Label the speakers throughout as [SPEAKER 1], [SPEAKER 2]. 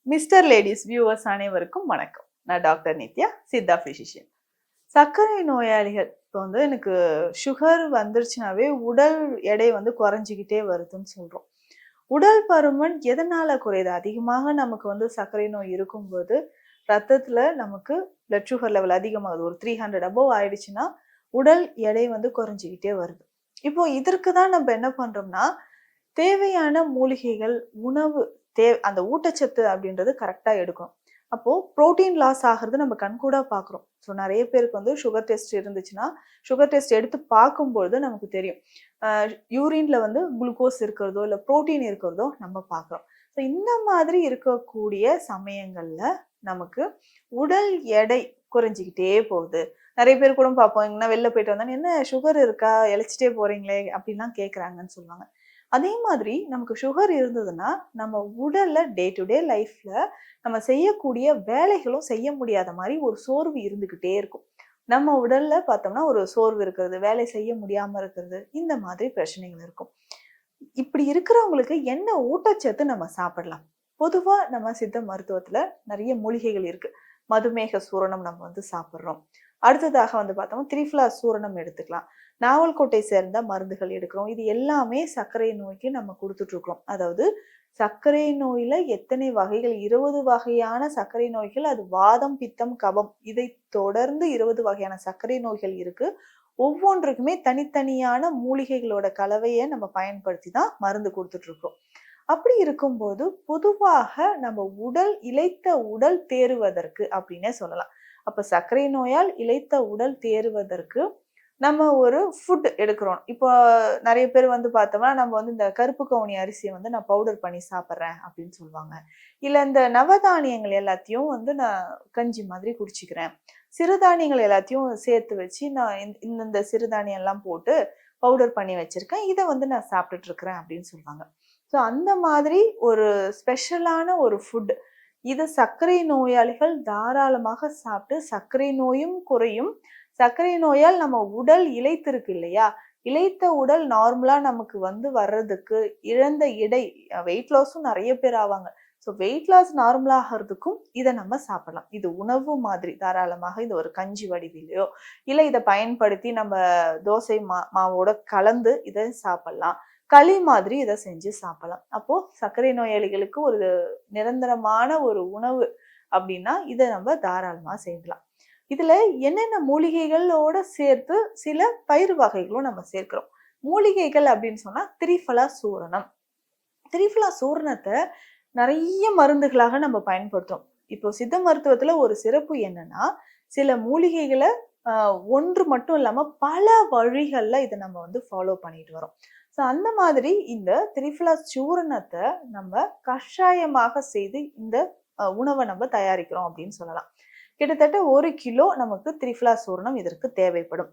[SPEAKER 1] Mister ladies viewers அனைவருக்கும் வணக்கம். நான் டாக்டர் நித்யா, சித்தா பிசிஷியன். சர்க்கரை நோயாளிகள் இப்போ எனக்கு சுகர் வந்துருச்சுனாவே உடல் எடை குறைஞ்சிக்கிட்டே வருதுன்னு சொல்றோம். உடல் பருமன் எதனால குறையுது? அதிகமாக நமக்கு சர்க்கரை நோய் இருக்கும்போது ரத்தத்துல நமக்கு பிளட் சுகர் லெவல் அதிகமாகுது. ஒரு 300 அபோவ் ஆயிடுச்சுன்னா உடல் எடை குறைஞ்சிக்கிட்டே வருது. இப்போ இதற்கு தான் நம்ம என்ன பண்றோம்னா, தேவையான மூலிகைகள், உணவு அந்த ஊட்டச்சத்து அப்படின்றது கரெக்டா எடுக்கணும். அப்போ புரோட்டீன் லாஸ் ஆகுறது நம்ம கண்கூடா பார்க்குறோம். ஸோ நிறைய பேருக்கு சுகர் டெஸ்ட் இருந்துச்சுன்னா, சுகர் டெஸ்ட் எடுத்து பார்க்கும்பொழுது நமக்கு தெரியும். யூரின்ல குளுக்கோஸ் இருக்கிறதோ, இல்ல புரோட்டீன் இருக்கிறதோ நம்ம பார்க்குறோம். ஸோ இந்த மாதிரி இருக்கக்கூடிய சமயங்கள்ல நமக்கு உடல் எடை குறைஞ்சிக்கிட்டே போகுது. நிறைய பேர் கூட பார்ப்போம், எங்கன்னா வெளில போயிட்டு வந்தா, "என்ன சுகர் இருக்கா? இளைச்சிட்டே போறீங்களே?" அப்படின்லாம் கேட்குறாங்கன்னு சொல்லுவாங்க. அதே மாதிரி நமக்கு சுகர் இருந்ததுன்னா, நம்ம உடல்ல டே டு டே லைஃப்ல நம்ம செய்யக்கூடிய வேலைகளும் செய்ய முடியாத மாதிரி ஒரு சோர்வு இருந்துகிட்டே இருக்கும். நம்ம உடல்ல பார்த்தோம்னா ஒரு சோர்வு இருக்கிறது, வேலை செய்ய முடியாம இருக்கிறது, இந்த மாதிரி பிரச்சனைகள் இருக்கும். இப்படி இருக்கிறவங்களுக்கு என்ன ஊட்டச்சத்து நம்ம சாப்பிடலாம்? பொதுவா நம்ம சித்த மருத்துவத்துல நிறைய மூலிகைகள் இருக்கு. மதுமேக சூரணம் நம்ம சாப்பிடுறோம். அடுத்ததாக பார்த்தோம்னா திரிஃபலா சூரணம் எடுத்துக்கலாம். நாவல்கோட்டை சேர்ந்த மருந்துகள் எடுக்கிறோம். இது எல்லாமே சர்க்கரை நோய்க்கு நம்ம கொடுத்துட்டு இருக்கிறோம். அதாவது சர்க்கரை நோயில எத்தனை வகைகள், 20 வகையான சர்க்கரை நோய்கள். அது வாதம், பித்தம், கபம், இதை தொடர்ந்து 20 வகையான சர்க்கரை நோய்கள் இருக்கு. ஒவ்வொன்றுக்குமே தனித்தனியான மூலிகைகளோட கலவையை நம்ம பயன்படுத்தி தான் மருந்து கொடுத்துட்டு இருக்கோம். அப்படி இருக்கும்போது பொதுவாக நம்ம இளைத்த உடல் தேறுவதற்கு அப்படின்னே சொல்லலாம். அப்ப சர்க்கரை நோயால் இளைத்த உடல் தேறுவதற்கு நம்ம ஒரு ஃபுட் எடுக்கிறோம். இப்போ நிறைய பேர் பார்த்தோம்னா, நம்ம இந்த கருப்பு கவுனி அரிசியை நான் பவுடர் பண்ணி சாப்பிட்றேன் அப்படின்னு சொல்லுவாங்க. இல்ல இந்த நவதானியங்கள் எல்லாத்தையும் நான் கஞ்சி மாதிரி குடிச்சிக்கிறேன். சிறுதானியங்கள் எல்லாத்தையும் சேர்த்து வச்சு நான் இந்த சிறுதானியம் எல்லாம் போட்டு பவுடர் பண்ணி வச்சிருக்கேன். இதை நான் சாப்பிட்டுட்டு இருக்கிறேன் அப்படின்னு சொல்லுவாங்க. ஸோ அந்த மாதிரி ஒரு ஸ்பெஷலான ஒரு ஃபுட். இது சர்க்கரை நோயாளிகள் தாராளமாக சாப்பிட்டு சர்க்கரை நோயும் குறையும். சர்க்கரை நோயால் நம்ம உடல் இளைத்திருக்கு இல்லையா? இளைத்த உடல் நார்மலா நமக்கு வர்றதுக்கு இழந்த எடை, வெயிட் லாஸும் நிறைய பேர் ஆவாங்க. ஸோ வெயிட் லாஸ் நார்மலா ஆகிறதுக்கும் இதை நம்ம சாப்பிடலாம். இது உணவு மாதிரி தாராளமாக இது ஒரு கஞ்சி வடிவிலையோ, இல்லை இதை பயன்படுத்தி நம்ம தோசை மாவோட கலந்து இதை சாப்பிடலாம். களி மாதிரி இதை செஞ்சு சாப்பிடலாம். அப்போ சர்க்கரை நோயாளிகளுக்கு ஒரு நிரந்தரமான ஒரு உணவு அப்படின்னா இதை நம்ம தாராளமா செய்யலாம். இதுல என்னென்ன மூலிகைகளோட சேர்த்து சில பயிர் வகைகளும் நம்ம சேர்க்கிறோம். மூலிகைகள் அப்படின்னு சொன்னா திரிஃபலா சூரணம். திரிஃபலா சூரணத்தை நிறைய மருந்துகளாக நம்ம பயன்படுத்துறோம். இப்போ சித்த மருத்துவத்துல ஒரு சிறப்பு என்னன்னா, சில மூலிகைகளை ஒன்று மட்டும் இல்லாம பல வழிகள்ல இதை நம்ம ஃபாலோ பண்ணிட்டு வரோம். ஸோ அந்த மாதிரி இந்த திரிஃபலா சூரணத்தை நம்ம கஷாயமாக செய்து இந்த உணவை நம்ம தயாரிக்கிறோம் அப்படின்னு சொல்லலாம். கிட்டத்தட்ட 1 கிலோ நமக்கு திரிஃபலா சூரணம் இதற்கு தேவைப்படும்.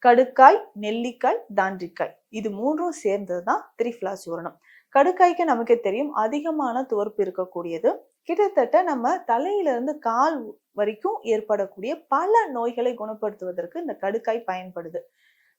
[SPEAKER 1] கடுக்காய், நெல்லிக்காய், தாண்டிக்காய், இது மூன்றும் சேர்ந்ததுதான் திரிஃபலா சூரணம். கடுக்காய்க்கு நமக்கே தெரியும், அதிகமான துவர்ப்பு இருக்கக்கூடியது. கிட்டத்தட்ட நம்ம தலையிலிருந்து கால் வரைக்கும் ஏற்படக்கூடிய பல நோய்களை குணப்படுத்துவதற்கு இந்த கடுக்காய் பயன்படுது.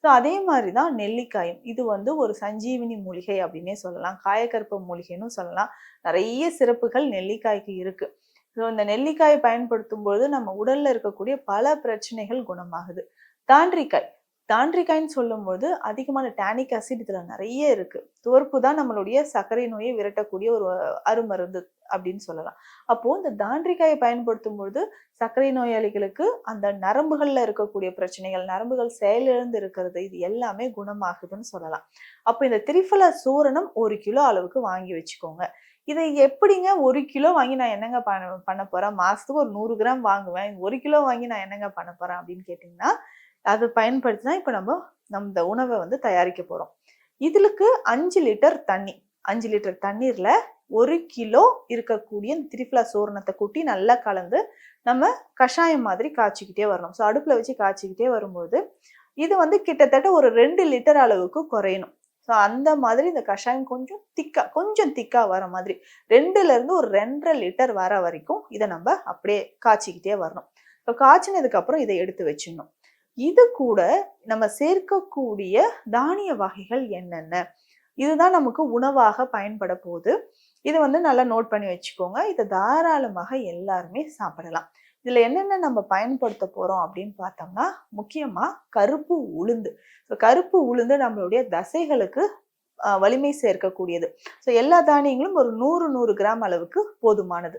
[SPEAKER 1] ஸோ அதே மாதிரிதான் நெல்லிக்காயும். இது ஒரு சஞ்சீவினி மூலிகை அப்படின்னே சொல்லலாம். காயகற்ப மூலிகைன்னு சொல்லலாம். நிறைய சிறப்புகள் நெல்லிக்காய்க்கு இருக்கு. ஸோ இந்த நெல்லிக்காயை பயன்படுத்தும் போது நம்ம உடல்ல இருக்கக்கூடிய பல பிரச்சனைகள் குணமாகுது. தாண்டிக்காய், தாண்டிக்காய்ன்னு சொல்லும்போது அதிகமான டானிக் ஆசிட் இதுல நிறைய இருக்கு. துவர்ப்பு தான் நம்மளுடைய சர்க்கரை நோயை விரட்டக்கூடிய ஒரு அருமருந்து அப்படின்னு சொல்லலாம். அப்போ இந்த தாண்டிக்காயை பயன்படுத்தும் பொழுது சர்க்கரை நோயாளிகளுக்கு அந்த நரம்புகள்ல இருக்கக்கூடிய பிரச்சனைகள், நரம்புகள் செயலிழந்து இருக்கிறது, இது எல்லாமே குணமாகுதுன்னு சொல்லலாம். அப்போ இந்த திரிஃபலா சூரணம் 1 கிலோ அளவுக்கு வாங்கி வச்சுக்கோங்க. இதை எப்படிங்க 1 கிலோ வாங்கி நான் என்னங்க பண்ண போறேன்? மாசத்துக்கு ஒரு 100 கிராம் வாங்குவேன். 1 கிலோ வாங்கி நான் என்னங்க பண்ண போறேன் அப்படின்னு கேட்டீங்கன்னா, அதை பயன்படுத்தி தான் இப்ப நம்ம இந்த உணவை தயாரிக்க போறோம். இதுக்கு 5 லிட்டர் தண்ணி, 5 லிட்டர் தண்ணீர்ல 1 கிலோ இருக்கக்கூடிய திரிஃபலா சூரணத்தை கூட்டி நல்லா கலந்து நம்ம கஷாயம் மாதிரி காய்ச்சிக்கிட்டே வரணும். ஸோ அடுப்புல வச்சு காய்ச்சிக்கிட்டே வரும்போது இது கிட்டத்தட்ட ஒரு 2 லிட்டர் அளவுக்கு குறையணும். ஸோ அந்த மாதிரி இந்த கஷாயம் கொஞ்சம் திக்கா வர மாதிரி 2ல இருந்து ஒரு 2.5 லிட்டர் வர வரைக்கும் இதை நம்ம அப்படியே காய்ச்சிக்கிட்டே வரணும். இப்போ காய்ச்சினதுக்கு அப்புறம் இதை எடுத்து வச்சிடணும். இது கூட நம்ம சேர்க்கக்கூடிய தானிய வகைகள் என்னென்ன, இதுதான் நமக்கு உணவாக பயன்பட போகுது. இது வந்து நல்லா நோட் பண்ணி வச்சுக்கோங்க. இதை தாராளமாக எல்லாருமே சாப்பிடலாம். இதுல என்னென்ன நம்ம பயன்படுத்த போறோம் அப்படின்னு பார்த்தோம்னா, முக்கியமா கருப்பு உளுந்து. கருப்பு உளுந்து நம்மளுடைய தசைகளுக்கு வலிமை சேர்க்கக்கூடியது. எல்லா தானியங்களும் ஒரு 100 கிராம் அளவுக்கு போதுமானது.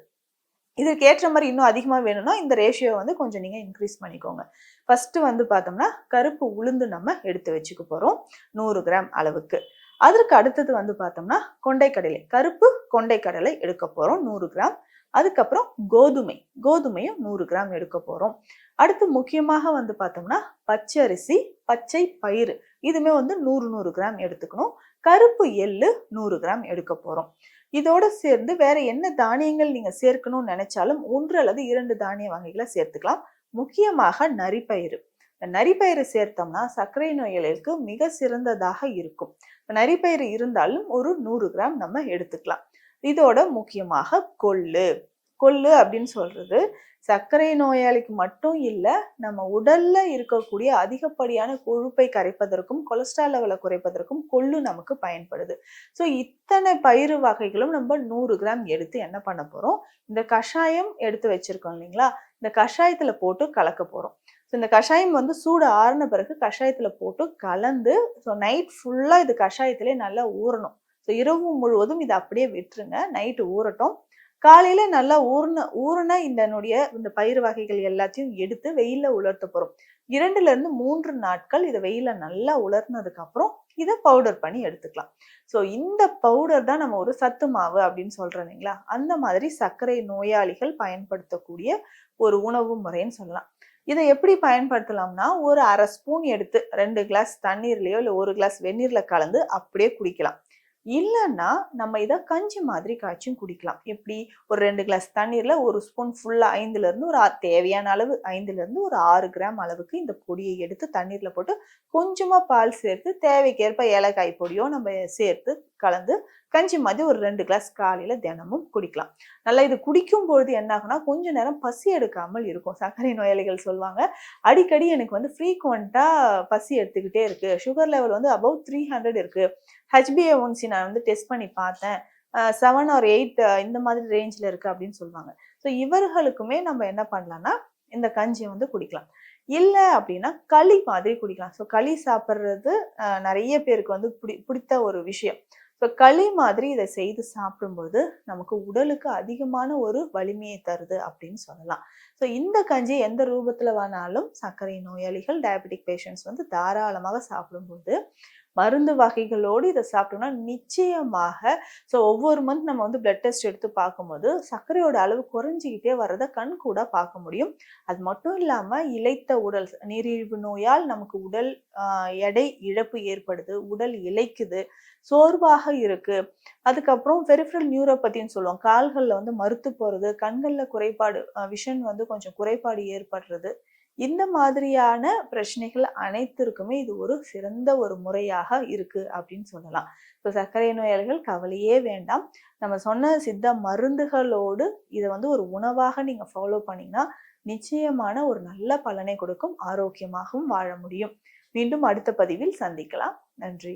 [SPEAKER 1] இதுக்கு ஏற்ற மாதிரி இன்னும் அதிகமா வேணும்னா இந்த ரேஷியோ வந்து கொஞ்சம் நீங்க இன்க்ரீஸ் பண்ணிக்கோங்க. ஃபர்ஸ்ட் வந்து பார்த்தோம்னா கருப்பு உளுந்து நம்ம எடுத்து வச்சுக்க போறோம் 100 கிராம் அளவுக்கு. அதற்கு அடுத்தது வந்து பார்த்தோம்னா கொண்டைக்கடலை, கருப்பு கொண்டைக்கடலை எடுக்க போறோம் 100 கிராம். அதுக்கப்புறம் கோதுமையும் 100 கிராம் எடுக்க போறோம். அடுத்து முக்கியமாக வந்து பார்த்தோம்னா பச்சரிசி, பச்சை பயிறு இதுமே வந்து 100 கிராம் எடுத்துக்கணும். கருப்பு எள்ளு 100 கிராம் எடுக்க போறோம். இதோட சேர்ந்து வேற என்ன தானியங்கள் நீங்க சேர்க்கணும்னு நினைச்சாலும் 1 அல்லது 2 தானிய வகைகளை சேர்த்துக்கலாம். முக்கியமாக நரிப்பயிறு. நரிப்பயிறு சேர்த்தோம்னா சர்க்கரை நோயாளிகளுக்கு மிக சிறந்ததாக இருக்கும். நரிப்பயிறு இருந்தாலும் ஒரு 100 கிராம் நம்ம எடுத்துக்கலாம். இதோட முக்கியமாக கொள்ளு அப்படின்னு சொல்றது சர்க்கரை நோயாளிக்கு மட்டும் இல்லை, நம்ம உடல்ல இருக்கக்கூடிய அதிகப்படியான கொழுப்பை கரைப்பதற்கும் கொலஸ்ட்ரால் லெவலை குறைப்பதற்கும் கொள்ளு நமக்கு பயன்படுது. இத்தனை பயிறு வகைகளும் நம்ம 100 கிராம் எடுத்து என்ன பண்ண போறோம், இந்த கஷாயம் எடுத்து வச்சிருக்கோம் இல்லைங்களா, இந்த கஷாயத்துல போட்டு கலக்க போறோம். இந்த கஷாயம் வந்து சூடு ஆறுன பிறகு கஷாயத்துல போட்டு கலந்து நைட் ஃபுல்லா இது கஷாயத்திலே நல்லா ஊறணும். இரவு முழுவதும் இதை அப்படியே விட்டுருங்க, நைட்டு ஊறட்டும். காலையில நல்லா ஊறுன இந்த பயிர் வகைகள் எல்லாத்தையும் எடுத்து வெயில உலர்த்த போறோம். 2 - 3 நாட்கள் இதை வெயில நல்லா உலர்னதுக்கு அப்புறம் இதை பவுடர் பண்ணி எடுத்துக்கலாம். இந்த பவுடர் தான் நம்ம ஒரு சத்து மாவு அப்படின்னு சொல்றோம் இல்லைங்களா, அந்த மாதிரி சர்க்கரை நோயாளிகள் பயன்படுத்தக்கூடிய ஒரு உணவு முறைன்னு சொல்லலாம். இதை எப்படி பயன்படுத்தலாம்னா, ஒரு 1/2 ஸ்பூன் எடுத்து 2 கிளாஸ் தண்ணீர்லயோ இல்லை 1 கிளாஸ் வெந்நீர்ல கலந்து அப்படியே குடிக்கலாம். இல்லைன்னா நம்ம இதை கஞ்சி மாதிரி காய்ச்சும் குடிக்கலாம். எப்படி, ஒரு 2 கிளாஸ் தண்ணீர்ல 1 ஸ்பூன் ஃபுல்லா 5 ஒரு தேவையான அளவு 5 ஒரு 6 கிராம் அளவுக்கு இந்த பொடியை எடுத்து தண்ணீர்ல போட்டு கொஞ்சமா பால் சேர்த்து தேவைக்கேற்ப ஏலக்காய் பொடியோ நம்ம சேர்த்து கலந்து கஞ்சி மாதிரி ஒரு 2 கிளாஸ் காலையில தினமும் குடிக்கலாம். நல்லா இது குடிக்கும் பொழுது என்ன ஆகும்னா கொஞ்ச நேரம் பசி எடுக்காமல் இருக்கும். சர்க்கரை நோயாளிகள் சொல்லுவாங்க, அடிக்கடி எனக்கு வந்து ஃப்ரீக்வெண்டா பசி எடுத்துக்கிட்டே இருக்கு, சுகர் லெவல் வந்து அபவ் 300 இருக்கு, HbA1c நான் வந்து டெஸ்ட் பண்ணி பார்த்தேன், 7 or 8 இந்த மாதிரி ரேஞ்சில் இருக்கு அப்படின்னு சொல்லுவாங்க. இவர்களுக்குமே நம்ம என்ன பண்ணலாம்னா இந்த கஞ்சியை வந்து குடிக்கலாம். இல்லை அப்படின்னா களி மாதிரி குடிக்கலாம். களி சாப்பிட்றது நிறைய பேருக்கு வந்து பிடித்த ஒரு விஷயம். களி மாதிரி இதை செய்து சாப்பிடும்போது நமக்கு உடலுக்கு அதிகமான ஒரு வலிமையை தருது அப்படின்னு சொல்லலாம். இந்த கஞ்சி எந்த ரூபத்துல வேணாலும் சர்க்கரை நோயாளிகள், டயபெட்டிக் பேஷண்ட்ஸ் வந்து தாராளமாக சாப்பிடும்போது மருந்து வகைகளோடு இதை சாப்பிட்டோம்னா நிச்சயமாக ஒவ்வொரு மந்த் நம்ம வந்து பிளட் டெஸ்ட் எடுத்து பார்க்கும்போது சர்க்கரையோட அளவு குறைஞ்சிக்கிட்டே வர்றதை கண் கூட பார்க்க முடியும். அது மட்டும் இல்லாம இளைத்த உடல், நீரிழிவு நோயால் நமக்கு உடல் எடை இழப்பு ஏற்படுது, உடல் இளைக்குது, சோர்வாக இருக்கு. அதுக்கப்புறம் பெரிஃபரல் நியூரோபதின்னு சொல்லுவோம், கால்கள்ல வந்து மறுத்து போறது, கண்கள்ல குறைபாடு, விஷன் வந்து கொஞ்சம் குறைபாடு ஏற்படுறது, இந்த மாதிரியான பிரச்சனைகள் அனைத்திற்குமே இது ஒரு சிறந்த ஒரு முறையாக இருக்கு அப்படின்னு சொல்லலாம். சர்க்கரை நோயாளிகள் கவலையே வேண்டாம். நம்ம சொன்ன சித்த மருந்துகளோடு இதை வந்து ஒரு உணவாக நீங்க ஃபாலோ பண்ணீங்கன்னா நிச்சயமான ஒரு நல்ல பலனை கொடுக்கும், ஆரோக்கியமாகவும் வாழ முடியும். மீண்டும் அடுத்த பதிவில் சந்திக்கலாம். நன்றி.